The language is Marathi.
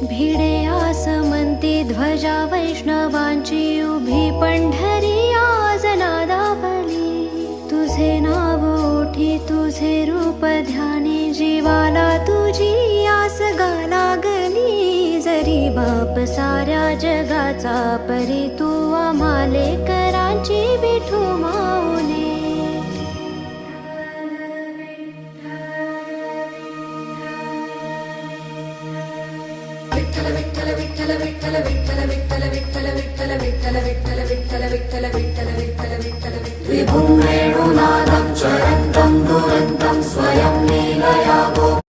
भिडे आसमंती ध्वजा वैष्णवांची उभी पंढरी आज नादावली तुझे नाव ओठी तुझे रूप ध्यानी जीवाला तुझी आस गा लागली जरी बाप साऱ्या जगाचा परी तू आम्हाले करांची विठू माऊली विठ्ठल विठ्ठल विठ्ठल विठ्ठल विठ्ठल विठ्ठल विठ्ठल विठ्ठल विठ्ठल विठ्ठल विठ्ठल विठ्ठल विठ्ठल विठ्ठल विठ्ठल विभुं वेणुनादं चरन्तं दुरन्तं स्वयं लीलया गोप